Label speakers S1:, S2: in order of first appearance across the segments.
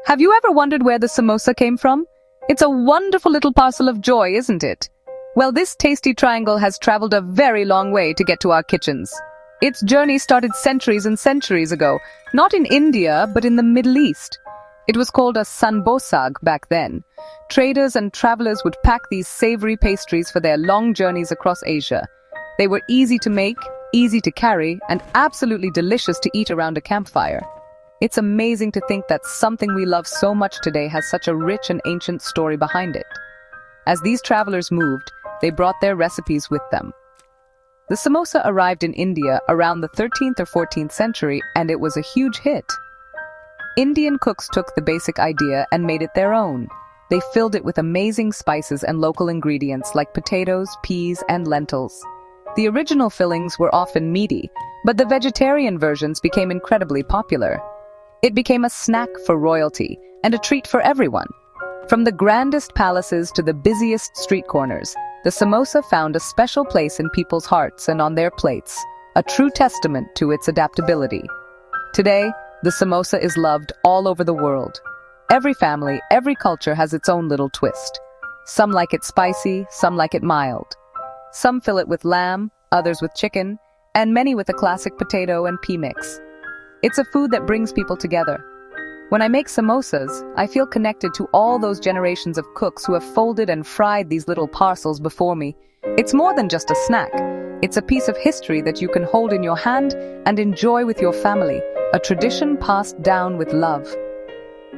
S1: Have you ever wondered where the samosa came from? It's a wonderful little parcel of joy, isn't it? Well, this tasty triangle has traveled a very long way to get to our kitchens. Its journey started centuries and centuries ago, not in India, but in the Middle East. It was called a sanbosag back then. Traders and travelers would pack these savory pastries for their long journeys across Asia. They were easy to make, easy to carry, and absolutely delicious to eat around a campfire. It's amazing to think that something we love so much today has such a rich and ancient story behind it. As these travelers moved, they brought their recipes with them. The samosa arrived in India around the 13th or 14th century, and it was a huge hit. Indian cooks took the basic idea and made it their own. They filled it with amazing spices and local ingredients like potatoes, peas, and lentils. The original fillings were often meaty, but the vegetarian versions became incredibly popular. It became a snack for royalty and a treat for everyone. From the grandest palaces to the busiest street corners, the samosa found a special place in people's hearts and on their plates, a true testament to its adaptability. Today, the samosa is loved all over the world. Every family, every culture has its own little twist. Some like it spicy, some like it mild. Some fill it with lamb, others with chicken, and many with a classic potato and pea mix. It's a food that brings people together. When I make samosas, I feel connected to all those generations of cooks who have folded and fried these little parcels before me. It's more than just a snack. It's a piece of history that you can hold in your hand and enjoy with your family, a tradition passed down with love.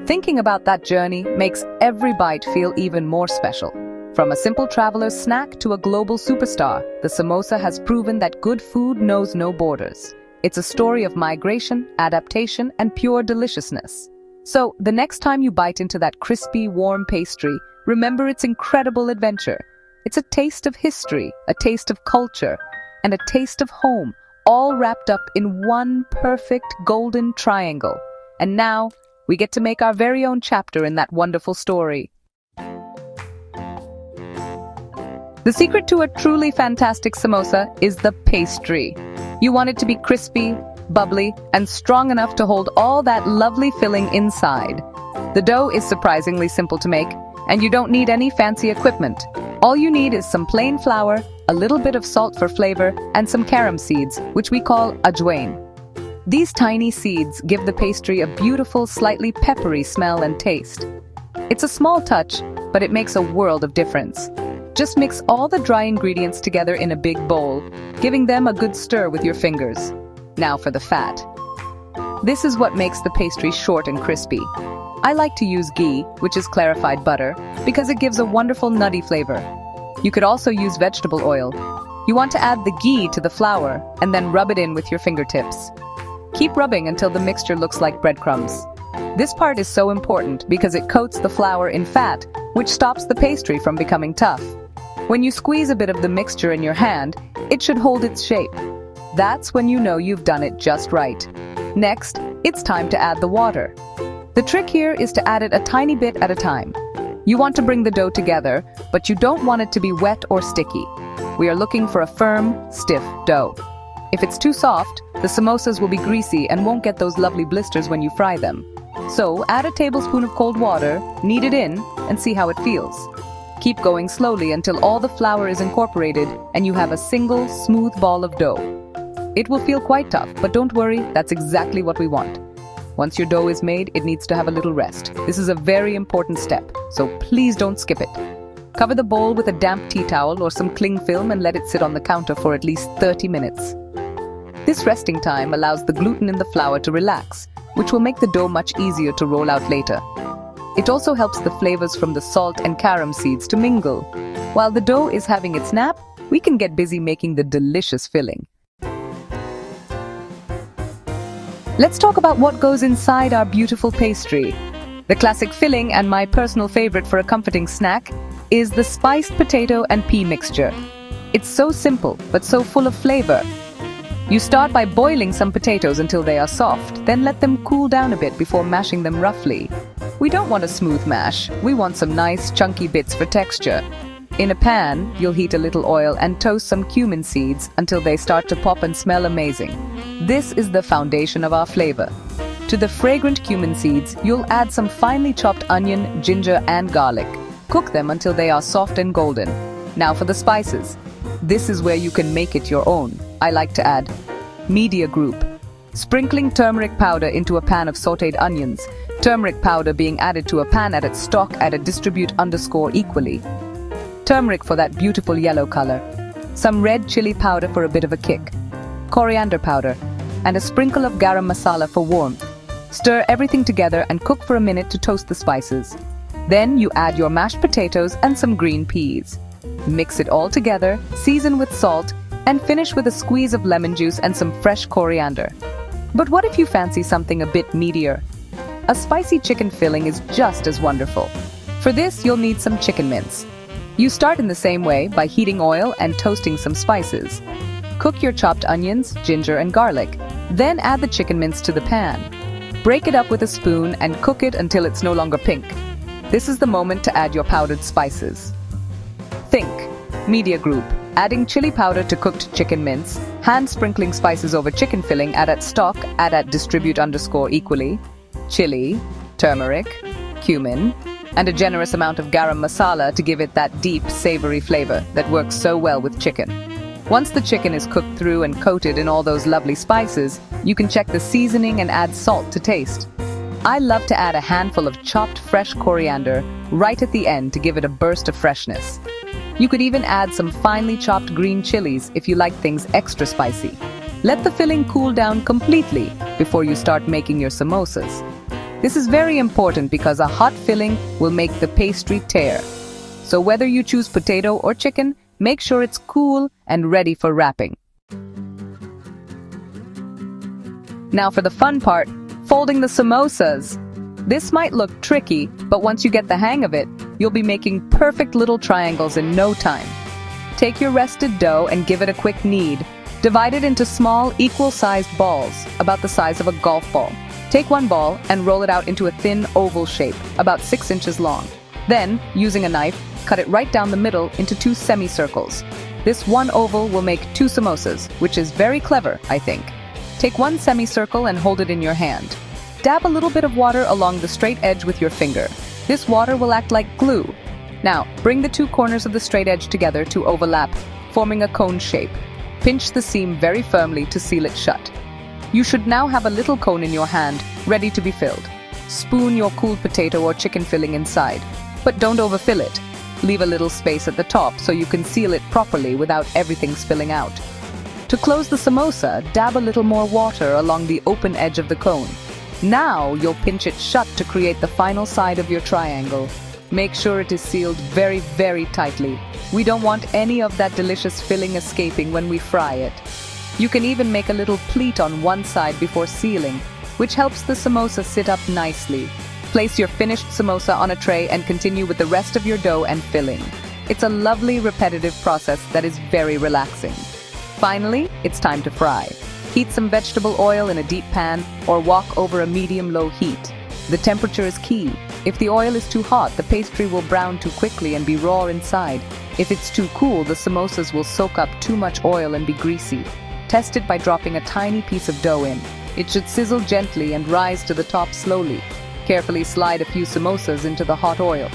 S1: Thinking about that journey makes every bite feel even more special. From a simple traveler's snack to a global superstar, the samosa has proven that good food knows no borders. It's a story of migration, adaptation, and pure deliciousness. So, the next time you bite into that crispy, warm pastry, remember its incredible adventure. It's a taste of history, a taste of culture, and a taste of home, all wrapped up in one perfect golden triangle. And now, we get to make our very own chapter in that wonderful story. The secret to a truly fantastic samosa is the pastry. You want it to be crispy, bubbly, and strong enough to hold all that lovely filling inside. The dough is surprisingly simple to make, and you don't need any fancy equipment. All you need is some plain flour, a little bit of salt for flavor, and some carom seeds, which we call ajwain. These tiny seeds give the pastry a beautiful, slightly peppery smell and taste. It's a small touch, but it makes a world of difference. Just mix all the dry ingredients together in a big bowl, giving them a good stir with your fingers. Now for the fat. This is what makes the pastry short and crispy. I like to use ghee, which is clarified butter, because it gives a wonderful nutty flavor. You could also use vegetable oil. You want to add the ghee to the flour and then rub it in with your fingertips. Keep rubbing until the mixture looks like breadcrumbs. This part is so important because it coats the flour in fat, which stops the pastry from becoming tough. When you squeeze a bit of the mixture in your hand, it should hold its shape. That's when you know you've done it just right. Next, it's time to add the water. The trick here is to add it a tiny bit at a time. You want to bring the dough together, but you don't want it to be wet or sticky. We are looking for a firm, stiff dough. If it's too soft, the samosas will be greasy and won't get those lovely blisters when you fry them. So, add a tablespoon of cold water, knead it in, and see how it feels. Keep going slowly until all the flour is incorporated and you have a single, smooth ball of dough. It will feel quite tough, but don't worry, that's exactly what we want. Once your dough is made, it needs to have a little rest. This is a very important step, so please don't skip it. Cover the bowl with a damp tea towel or some cling film and let it sit on the counter for at least 30 minutes. This resting time allows the gluten in the flour to relax, which will make the dough much easier to roll out later. It also helps the flavors from the salt and carom seeds to mingle. While the dough is having its nap, we can get busy making the delicious filling. Let's talk about what goes inside our beautiful pastry. The classic filling and my personal favorite for a comforting snack is the spiced potato and pea mixture. It's so simple, but so full of flavor. You start by boiling some potatoes until they are soft, then let them cool down a bit before mashing them roughly. We don't want a smooth mash, we want some nice chunky bits for texture. In a pan, you'll heat a little oil and toast some cumin seeds until they start to pop and smell amazing. This is the foundation of our flavor. To the fragrant cumin seeds, you'll add some finely chopped onion, ginger, and garlic. Cook them until they are soft and golden. Now for the spices. This is where you can make it your own. I like to add media group. Sprinkling turmeric powder into a pan of sautéed onions. Turmeric powder being added to a pan at its stock distribute equally. Turmeric for that beautiful yellow color. Some red chili powder for a bit of a kick. Coriander powder. And a sprinkle of garam masala for warmth. Stir everything together and cook for a minute to toast the spices. Then you add your mashed potatoes and some green peas. Mix it all together, season with salt, and finish with a squeeze of lemon juice and some fresh coriander. But what if you fancy something a bit meatier? A spicy chicken filling is just as wonderful. For this, you'll need some chicken mince. You start in the same way by heating oil and toasting some spices. Cook your chopped onions, ginger, and garlic. Then add the chicken mince to the pan. Break it up with a spoon and cook it until it's no longer pink. This is the moment to add your powdered spices. Think media group. Adding chili powder to cooked chicken mince, hand sprinkling spices over chicken filling, add at stock, distribute equally, chili, turmeric, cumin, and a generous amount of garam masala to give it that deep, savory flavor that works so well with chicken. Once the chicken is cooked through and coated in all those lovely spices, you can check the seasoning and add salt to taste. I love to add a handful of chopped fresh coriander right at the end to give it a burst of freshness. You could even add some finely chopped green chilies if you like things extra spicy. Let the filling cool down completely before you start making your samosas. This is very important because a hot filling will make the pastry tear. So whether you choose potato or chicken, make sure it's cool and ready for wrapping. Now for the fun part, folding the samosas. This might look tricky, but once you get the hang of it, you'll be making perfect little triangles in no time. Take your rested dough and give it a quick knead. Divide it into small, equal-sized balls, about the size of a golf ball. Take one ball and roll it out into a thin oval shape, about 6 inches long. Then, using a knife, cut it right down the middle into 2 semicircles. This one oval will make 2 samosas, which is very clever, I think. Take one semicircle and hold it in your hand. Dab a little bit of water along the straight edge with your finger. This water will act like glue. Now, bring the 2 corners of the straight edge together to overlap, forming a cone shape. Pinch the seam very firmly to seal it shut. You should now have a little cone in your hand, ready to be filled. Spoon your cooled potato or chicken filling inside, but don't overfill it. Leave a little space at the top so you can seal it properly without everything spilling out. To close the samosa, dab a little more water along the open edge of the cone. Now you'll pinch it shut to create the final side of your triangle. Make sure it is sealed very, very tightly. We don't want any of that delicious filling escaping when we fry it. You can even make a little pleat on one side before sealing, which helps the samosa sit up nicely. Place your finished samosa on a tray and continue with the rest of your dough and filling. It's a lovely, repetitive process that is very relaxing. Finally, it's time to fry. Heat some vegetable oil in a deep pan or wok over a medium-low heat. The temperature is key. If the oil is too hot, the pastry will brown too quickly and be raw inside. If it's too cool, the samosas will soak up too much oil and be greasy. Test it by dropping a tiny piece of dough in. It should sizzle gently and rise to the top slowly. Carefully slide a few samosas into the hot oil.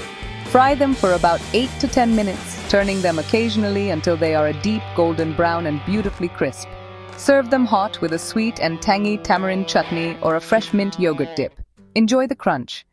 S1: Fry them for about 8 to 10 minutes, turning them occasionally until they are a deep golden brown and beautifully crisp. Serve them hot with a sweet and tangy tamarind chutney or a fresh mint yogurt dip. Enjoy the crunch.